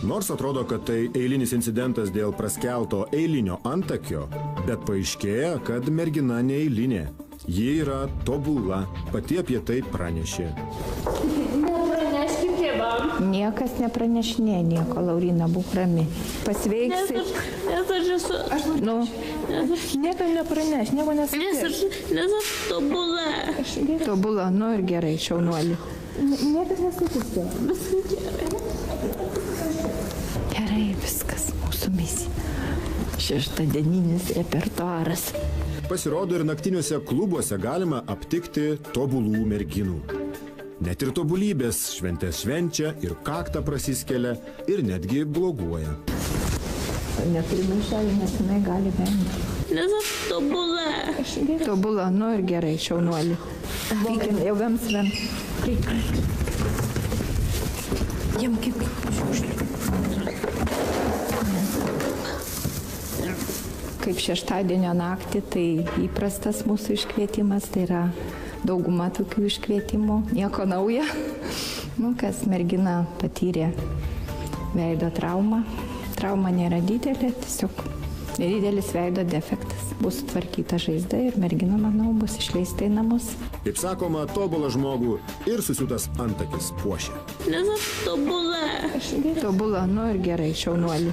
Nors atrodo, kad tai eilinis incidentas dėl praskelto eilinio antakio, bet paaiškėja, kad mergina neeilinė. Ji yra tobula, pati apie tai pranešė. Nepraneškim tėvam. Niekas nepranešinė nieko, Laurina, būk rami. Pasveiksi. Nes aš esu... Nu, Nieko nepraneš, nieko nesakyk. Nes aš tobula. tobula, nu ir gerai, šaunuoli. Niekas nesakys tėvam. Viskas gerai. Gerai, viskas, mūsų misija. Šeštadieninis repertuaras. Pasirodo, ir naktiniuose klubuose galima aptikti tobulų merginų. Net ir tobulybės šventės švenčia, ir kaktą prasiskelia, ir netgi bloguoja. Neturi maišelį, nes jinai gali vengti. Nes aš tobula. Tobula, nu ir gerai, šaunuoli. Vykim, jau vems. Jam kaip šiukšlių. Kaip šeštadienio naktį, tai įprastas mūsų iškvietimas, tai yra dauguma tokių iškvietimų, nieko nauja. Nu, kas mergina patyrė veido traumą. Trauma nėra didelė, tiesiog nedidelis veido defektas. Bus sutvarkyta žaizda ir mergina, manau, bus išleista į namus. Kaip sakoma, tobulą žmogų ir susiūtas antakis puošia. Nes aš tobula. Tobula, nu ir gerai, šaunuoli.